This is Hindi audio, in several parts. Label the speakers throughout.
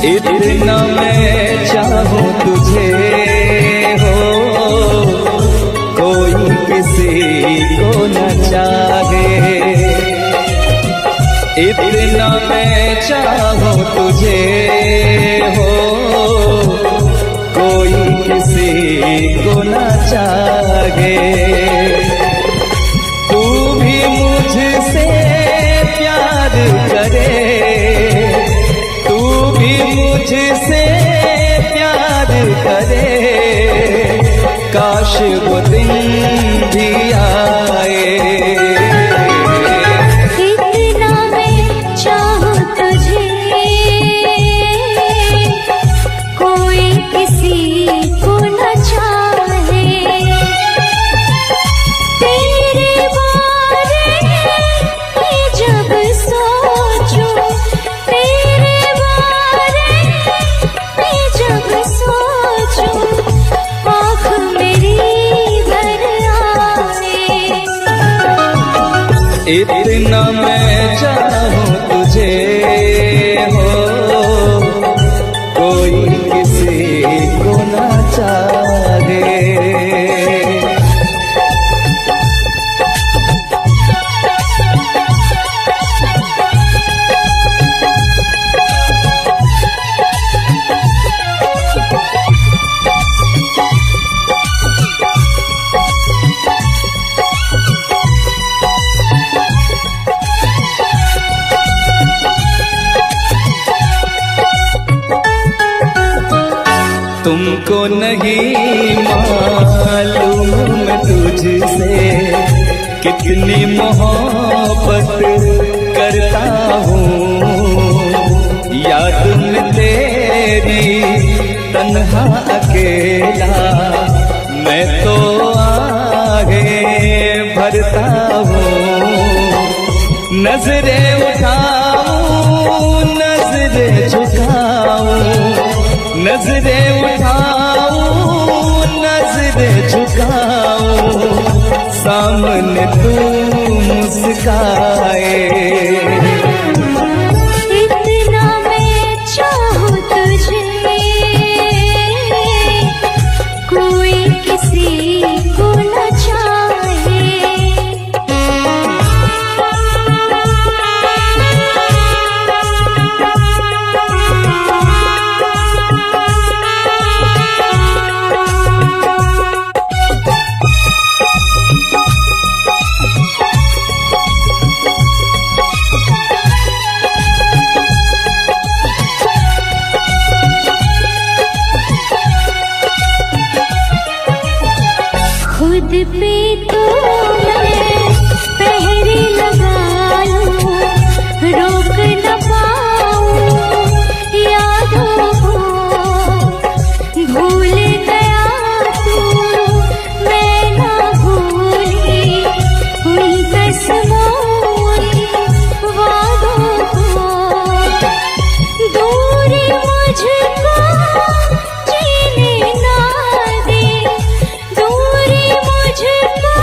Speaker 1: इतना मैं चाहूं तुझे हो, कोई किसी को न चाहे। इतना मैं चाहूं तुझे हो, कोई किसी को न चाहे। तू भी मुझसे प्यार करे, तू भी मुझसे प्यार करे, काश वो दिन भी आए।
Speaker 2: इतना मैं चाहूं तुझे, कोई किसी को न चाहे। तेरे बारे में जब सोचूं, तेरे बारे में जब सोचूं, आँख मेरी भर आए।
Speaker 1: इतना मैं चाहूं तुझे हो, कोई किसी को न चाहे। तुमको नहीं मालूम मैं तुझसे कितनी मोहब्बत करता हूँ। याद में तेरी तन्हा अकेला मैं तो आगे भरता हूँ। नजरें उठाऊं, नजरें झुकाऊं, नजरें उठाऊं, नजरें झुकाऊं, सामने तू मुस्काए।
Speaker 2: इतना मैं चाहूं तुझे, कोई किसी को न चाहे। खुद पे तो मैं पहरे लगा लूं, रोक न पाऊं यादों को। भूल गया तू, मैं ना भूली उन कसमों उन वादों को। दूरी मुझको जीने ना दे, दूरी मुझको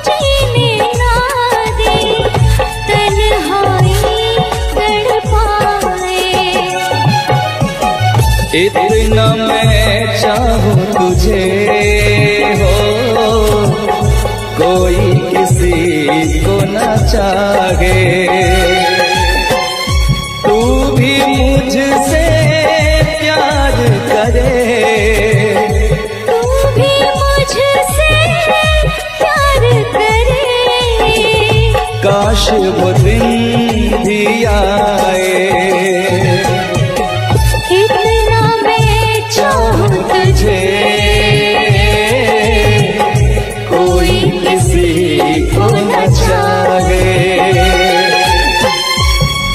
Speaker 2: जीने ना दे, तन्हाई तड़पाए।
Speaker 1: इतना मैं चाहूं तुझे हो, कोई किसी को न चाहे। तू भी मुझसे प्यार करे,
Speaker 2: तू भी मुझसे प्यार करे,
Speaker 1: काश वो दिन भी आए।
Speaker 2: इतना मैं चाहूं तुझे,
Speaker 1: कोई किसी को न चाहे।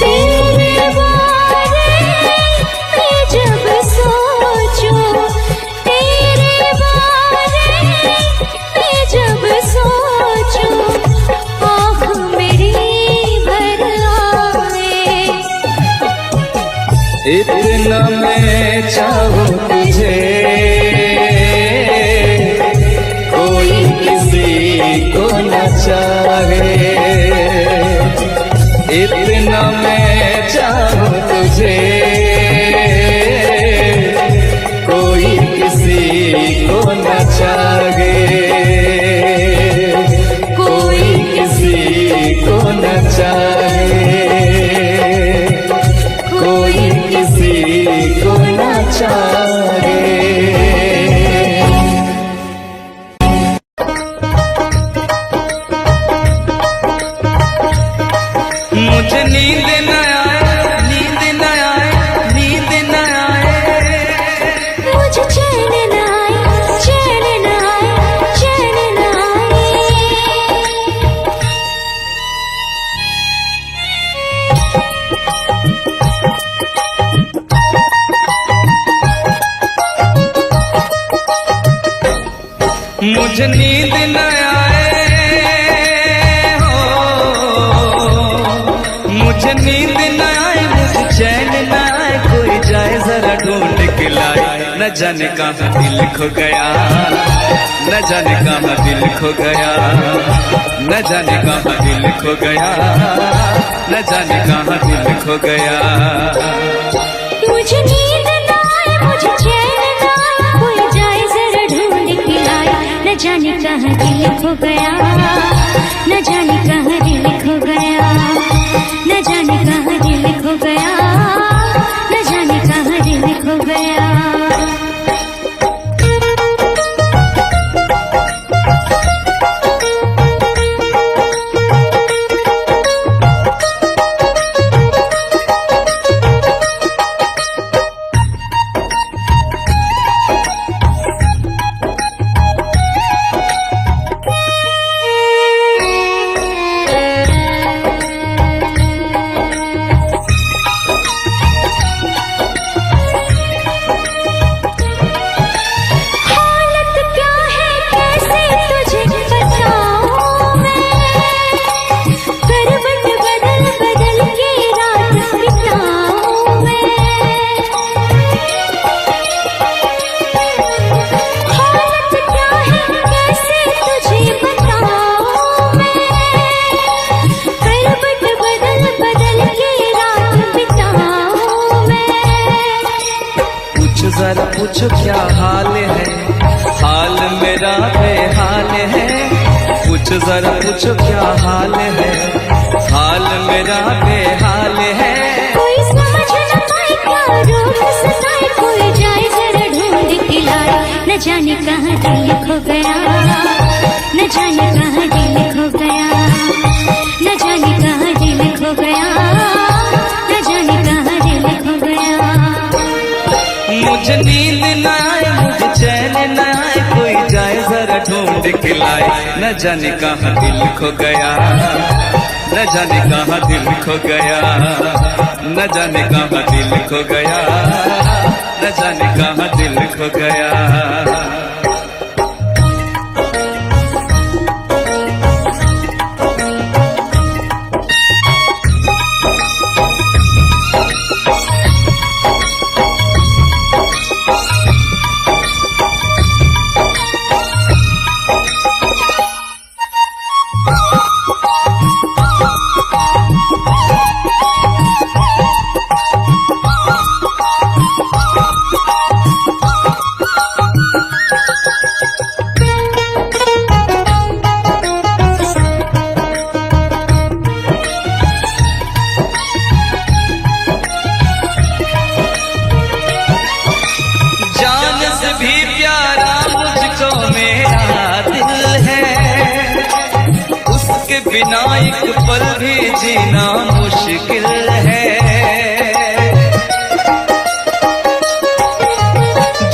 Speaker 2: तेरे बारे में जब सोचूं, तेरे बारे में जब सोचूं, आँख मेरी भर आए।
Speaker 1: इतना मैं चाहूं तुझे, कोई किसी को न चाहे। इतना मैं चाहूं तुझे, नींद न आए हो, मुझे नींद न आए, मुझे चैन न आए, कोई जाए जरा ढूंढ के लाए। न जाने कहाँ दिल खो गया, न जाने कहाँ दिल खो गया, न जाने कहाँ दिल खो गया, न जाने कहाँ दिल खो गया।
Speaker 2: मुझे नींद न आए, मुझे चैन न आए, कोई जाए जरा ढूंढ के लाए। न जाने कहाँ दिल खो गया, न जाने कहाँ दिल खो गया, न जाने कहाँ दिल खो गया, न जाने कहाँ दिल खो गया।
Speaker 1: जरा पूछो क्या हाल है, हाल मेरा बेहाल है। पूछो जरा पूछो क्या हाल है, हाल मेरा बेहाल है।
Speaker 2: कोई समझ न पाए क्या रोग सताए, कोई जाए जरा ढूंढ के लाए। न जाने कहाँ दिल खो गया, न जाने कहाँ दिल खो गया, न जाने कहाँ दिल खो गया, न जाने कहाँ दिल खो गया।
Speaker 1: मुझे नींद न आए, मुझे चैन न आए, कोई जाए जरा ढूंढ के लाए। न जाने कहाँ दिल खो गया, न जाने कहाँ दिल खो गया, न जाने कहाँ दिल खो गया, न जाने कहाँ दिल खो गया। भी प्यारा मुझको मेरा दिल है, उसके बिना एक पल भी जीना मुश्किल है।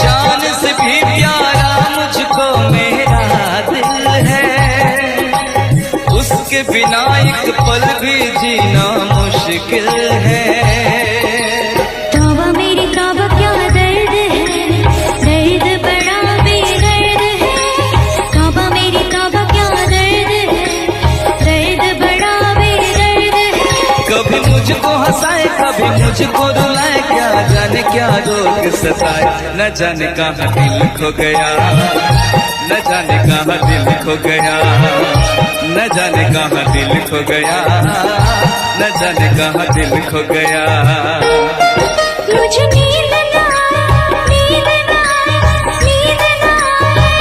Speaker 1: जान से भी प्यारा मुझको मेरा दिल है, उसके बिना एक पल भी जीना मुश्किल है। मुझको हंसाए कभी मुझको रुलाए, क्या जाने क्या रोग सताए। न जाने कहाँ दिल खो गया, न जाने कहाँ दिल खो गया, न जाने कहाँ दिल खो गया, न जाने कहाँ दिल खो गया।
Speaker 2: मुझे नींद न आए, नींद न आए, नींद न आए,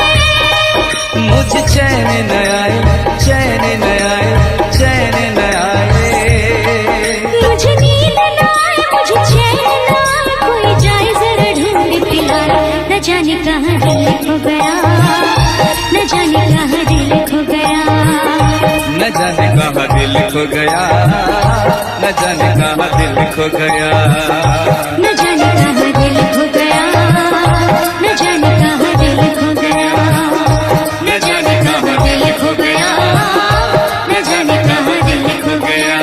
Speaker 1: मुझे चैन न आए, चैन न आए, चैन न आए।
Speaker 2: मुझे नींद न आए, मुझे चैन न आए, कोई जाए जरा ढूंढ के लाए। न जाने कहाँ दिल खो गया, न जाने कहाँ दिल खो गया,
Speaker 1: न जाने कहाँ दिल खो गया, न जाने कहाँ दिल खो गया,
Speaker 2: न जाने कहाँ दिल खो गया, न जाने कहाँ दिल खो गया, न जाने कहाँ दिल खो गया, न जाने कहाँ दिल खो गया।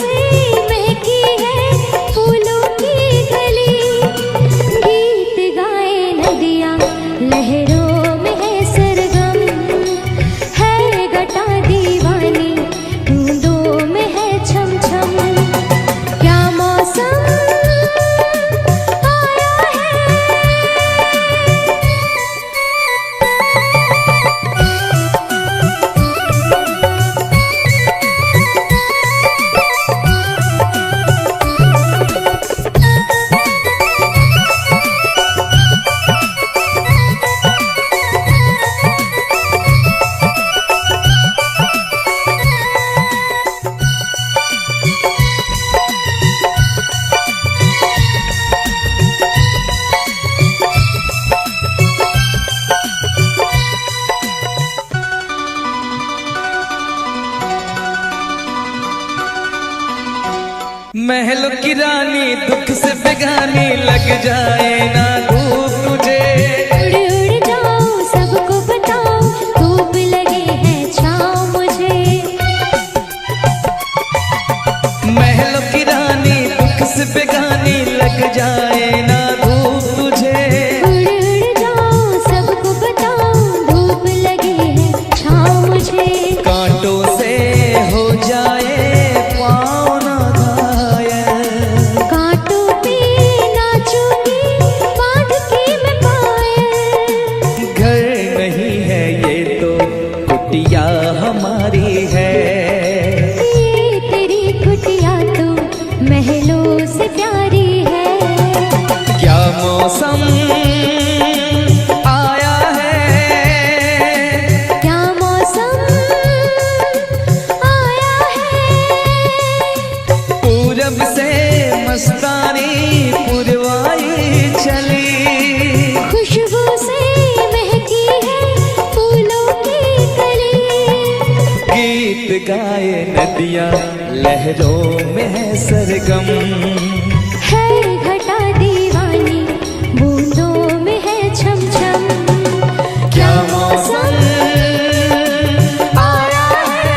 Speaker 2: से महकी है फूलों की गली। गीत गाए नदियाँ लहरों में है सरगम, है घटा दीवानी बूंदों में है छम छम। क्या मौसम
Speaker 1: महलों की रानी दुख से बेगानी लग जाए ना धूप तुझे।
Speaker 2: उड़ उड़ जाओ सबको बताओ धूप लगे है छाँव मुझे।
Speaker 1: महलों की रानी दुख से बेगानी लग जाए ना धूप तुझे।
Speaker 2: उड़ उड़ जाओ सबको बताओ धूप लगे है छाँव मुझे।
Speaker 1: कांटों से हो जाए पाँव ना घायल,
Speaker 2: कांटों पे नाचूंगी बांध के मैं पायल।
Speaker 1: घर नहीं है ये तो कुटिया हमारी है।
Speaker 2: ये तेरी कुटिया तो महलों से प्यारी है।
Speaker 1: क्या मौसम आया है,
Speaker 2: क्या मौसम आया है।
Speaker 1: पूरब से मस्तानी पुरवाई चली।
Speaker 2: खुशबू से महकी है फूलों की कली।
Speaker 1: गीत गाए नदियाँ लहरों में है सरगम,
Speaker 2: है घटा दीवानी बूंदों में है छम छम।
Speaker 1: क्या मौसम आया है।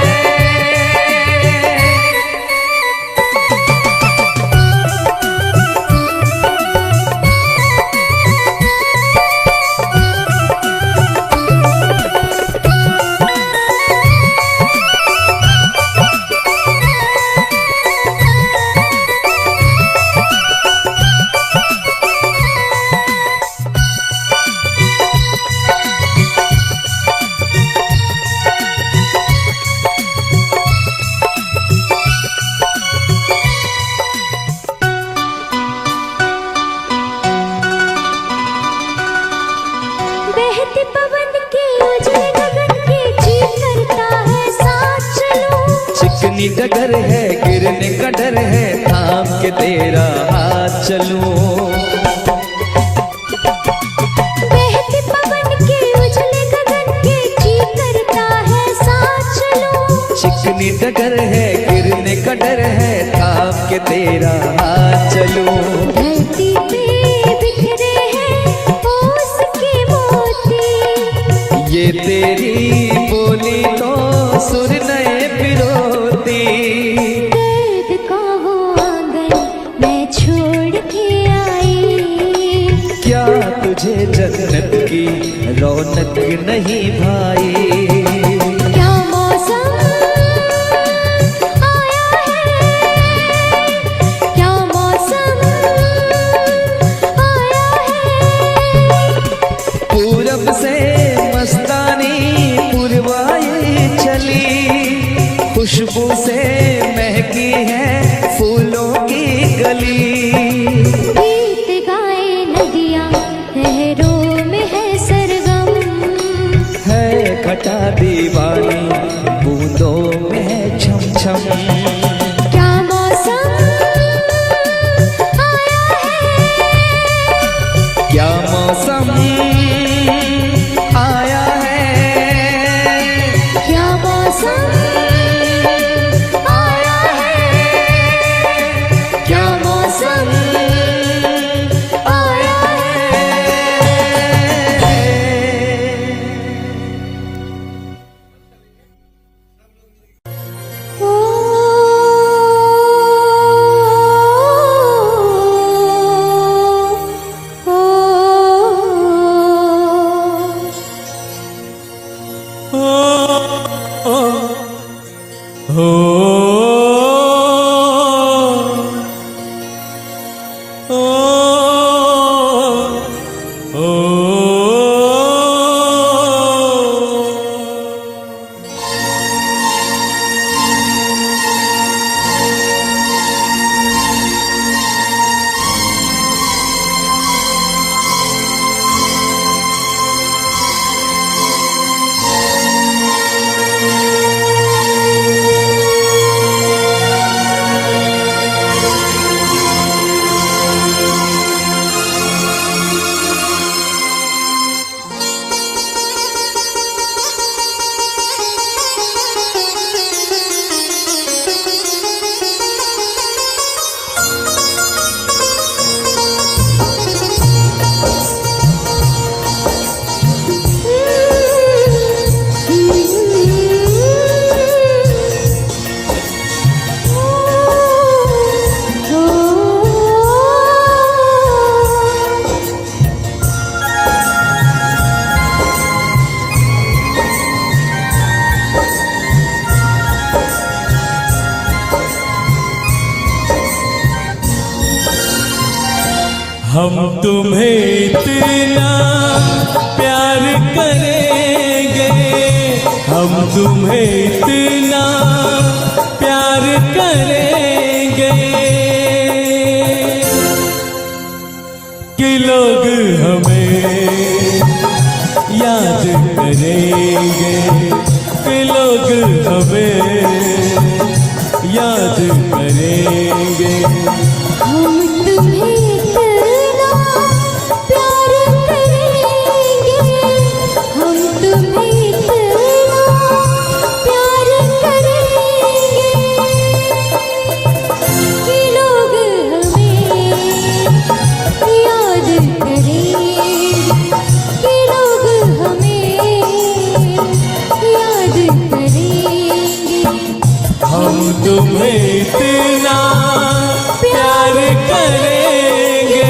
Speaker 2: बहते पवन के उजले गगन के जी करता है साथ चलूं।
Speaker 1: चिकनी डगर है गिरने का डर है थाम के तेरा हाथ चलूं।
Speaker 2: बहते पवन के उजले गगन के जी करता है साथ चलूं।
Speaker 1: चिकनी डगर है गिरने का डर है थाम के तेरा हाथ चलूं।
Speaker 2: धरती पे बिखरे हैं ओस के मोती।
Speaker 1: ये तेरी बोली तो सुर नए पिरोती।
Speaker 2: दर्द का वो आंगन मैं छोड़ के आई।
Speaker 1: क्या तुझे जन्नत की रौनक नहीं भाई।
Speaker 2: क्या मौसम आया है। क्या मौसम आया है।
Speaker 1: पूरब से मस्तानी पुरवाई चली। खुशबू से महकी है फूलों की गली।
Speaker 2: गीत गाए नदियाँ लहरों में है सरगम,
Speaker 1: है घटा दीवानी बूंदों में है छम छम।
Speaker 2: क्या मौसम आया है।
Speaker 1: क्या मौसम आया है।
Speaker 2: क्या मौसम आया है। क्या मौसम
Speaker 3: हम तुम्हें इतना प्यार करेंगे, हम तुम्हें इतना प्यार करेंगे कि लोग हमें याद करेंगे, कि लोग हमें याद करेंगे।
Speaker 2: हम तुम्हें इतना प्यार करेंगे, हम तुम्हें इतना प्यार करेंगे कि लोग हमें याद करेंगे, कि लोग हमें याद करेंगे।
Speaker 3: हम तुम्हें इतना प्यार करेंगे।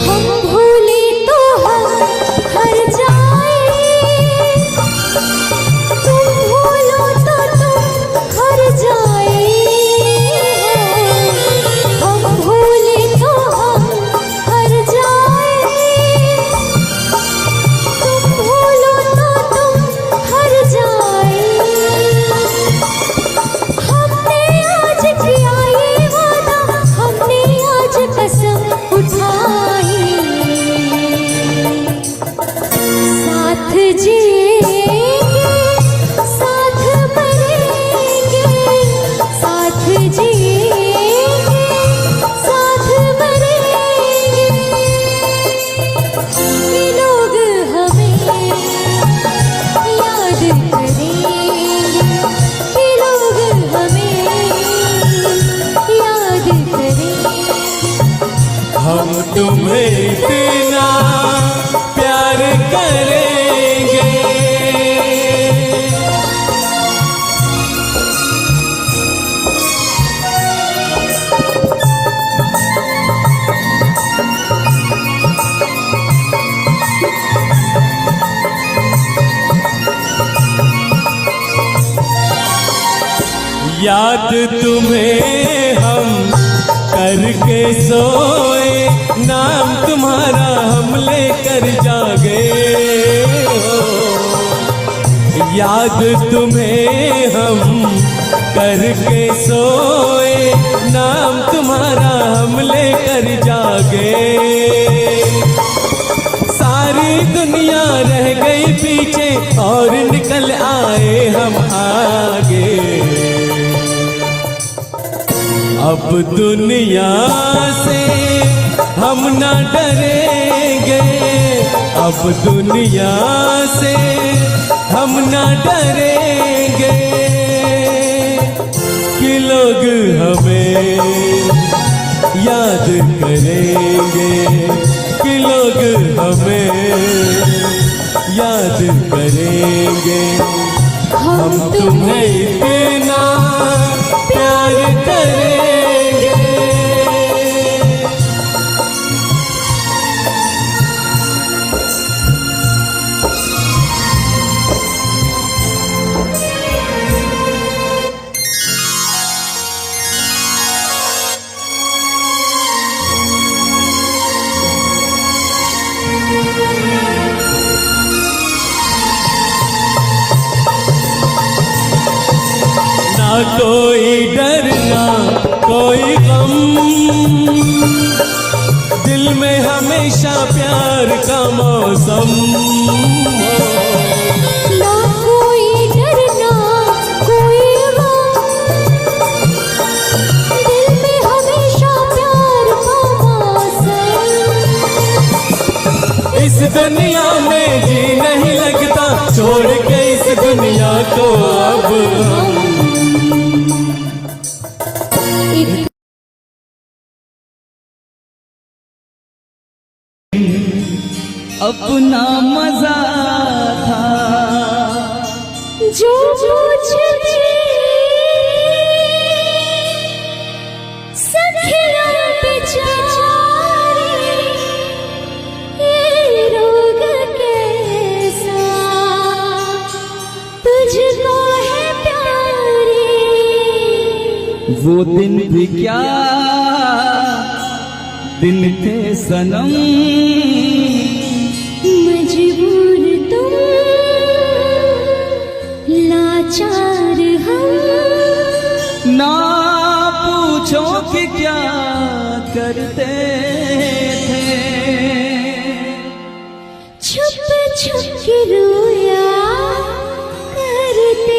Speaker 2: हम भूले तो हम हर जाए, तुम भूलो तो तुम हर जाए। हम भूले तो हम हर जाए, तुम भूलो तो तुम हर जाए। हमने आज किया ये वादा, हमने आज कसम उठाई, साथ जिएंगे साथ मरेंगे, साथ जिएंगे साथ मरेंगे कि लोग हमें याद करेंगे, कि लोग हमें याद करेंगे।
Speaker 3: हम तुम्हें इतना प्यार करेंगे। याद तुम्हें हम करके सोए, नाम तुम्हारा हम लेकर जागे हो। याद तुम्हें हम करके सोए, नाम तुम्हारा हम लेकर जागे। सारी दुनिया रह गई पीछे और निकल आए हम आगे। अब दुनिया से हम न डरेंगे, अब दुनिया से हम न डरेंगे कि लोग हमें याद करेंगे, कि लोग हमें याद करेंगे। हम तुम्हें इतना प्यार करेंगे। ना कोई डर ना कोई गम, दिल में हमेशा प्यार का मौसम।
Speaker 2: ना कोई डर ना कोई गम, दिल में हमेशा प्यार का मौसम।
Speaker 3: इस दुनिया में जी नहीं लगता, छोड़ के इस दुनिया को अब हम।
Speaker 1: अपना मजा था
Speaker 2: जो मुझ में सखियां बेचारी
Speaker 1: वो दिन भी क्या दिन थे सनम,
Speaker 2: मजबूर तुम लाचार हम,
Speaker 1: ना पूछो कि क्या करते थे,
Speaker 2: छुप छुप के रोया करते थे।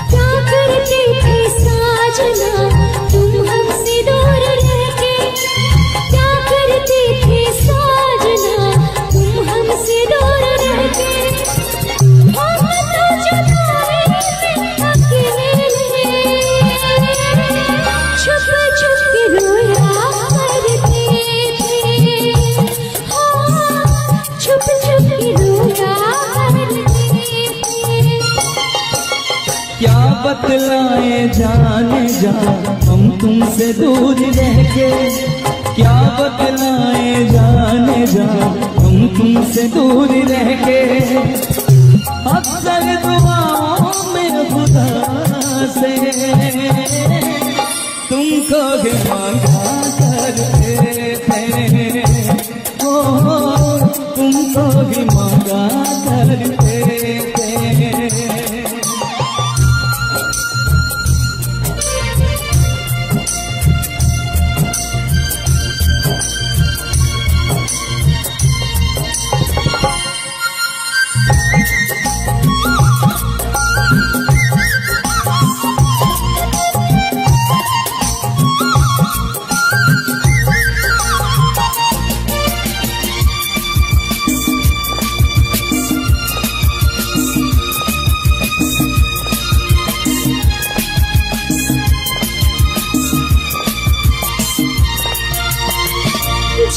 Speaker 2: क्या करते थे साजना तुम हमसे दूर रह के, क्या करते थे साजना तुम हमसे दूर रह के, हम तो जुदाई में अकेले छुप छुप के रोया करते थे, हाँ छुप छुप के रोया करते थे।
Speaker 1: क्या बतलाए जाने जा हम तुमसे दूर रह के, क्या बतलाए जाने जा हम तुमसे दूर रह के, अक्सर दुआओं में खुदा से तुमको भी मांगा करते थे, ओ तुमको भी मांगा करते थे।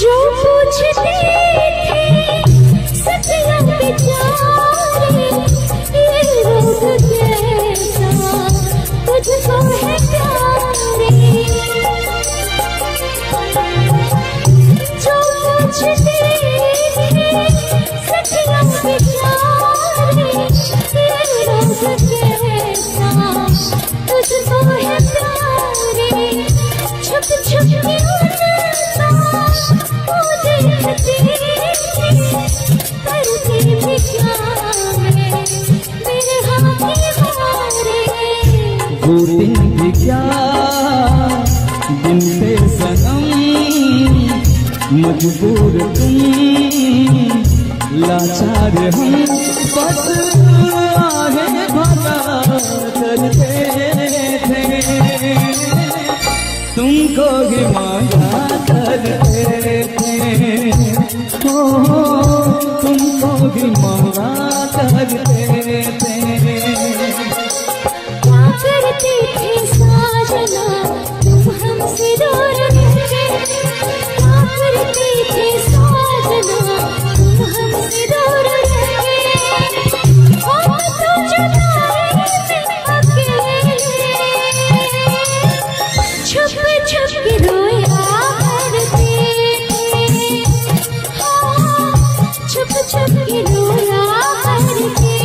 Speaker 2: जो पूछते थे सतिया बेचारे, ये रोग कैसा तुझको है प्यारे, जो पूछते थे सतिया बेचारे, ये रोग कैसा तुझको है प्यारे, छुप छुप के
Speaker 1: वो दिन भी क्या दिन थे सनम, मजबूर तुम लाचार हम, बस आहे भला करते थे, तुमको भी मांगा करते थे, ओ तुमको भी मांगा करते थे।
Speaker 2: क्या करते थे साजना तुम हमसे दूर रह के, क्या करते थे साजना तुम हमसे दूर रह के, हम तो जुदाई में अकेले छुप छुप के रोया करते थे, हाँ छुप छुप के रोया करते थे।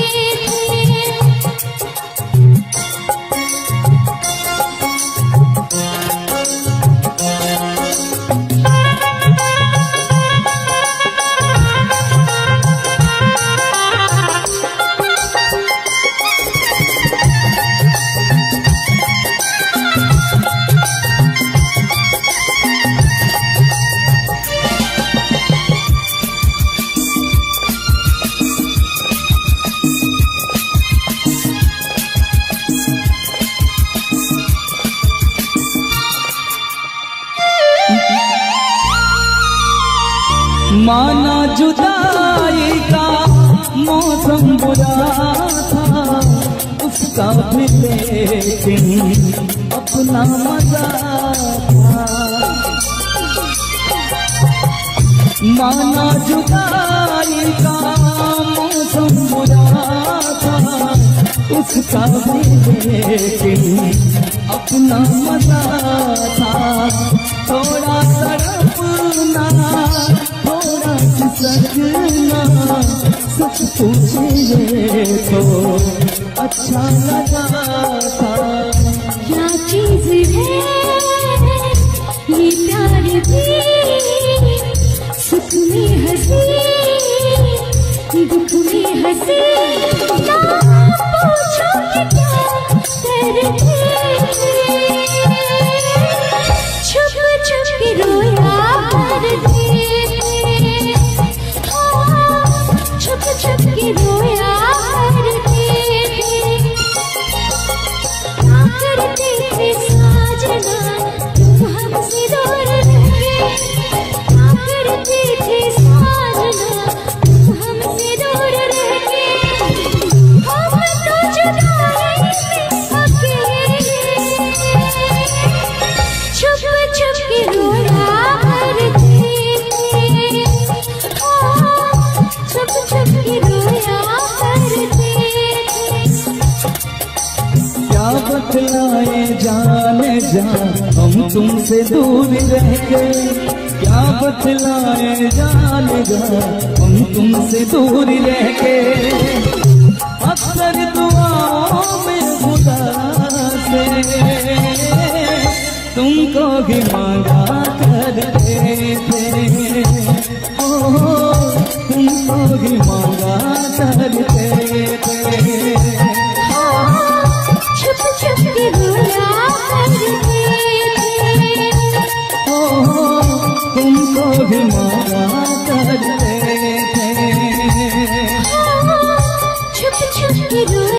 Speaker 1: माना जुदाई का मौसम बुरा था,
Speaker 3: उसका भी लेकिन अपना मजा था। माना जुदाई का मौसम बुरा था, उसका भी लेकिन अपना मजा था। थोड़ा तड़पना, थोड़ा सिसकना, सच पूछिए तो अच्छा लगा था।
Speaker 2: क्या चीज है ये प्यार भी, सुख में हंसी दुख में हंसी, ना पूछो कि क्या करते, छुप छुप के रोया करते, छुप छुप के रोया करते, क्या करते थे साजना तुम हमसे दूर रहे, क्या करते थे साजना तुम हमसे दूर रहे, हम तो जुदाई में अकेले, छुप छुप के रोया करते, छुप छुप के रोया करते।
Speaker 3: क्या बतलाए जाने जा हम तुमसे दूर रह गए, क्या बतलाए जाने जा हम तुमसे दूर रह गए। अक्सर दुआओं में खुदा से तुमको भी मांगा करते थे, ओ तुमको भी मांगा करते थे।
Speaker 2: छुप छुप के रोया करते थे,
Speaker 3: तुमको भी मां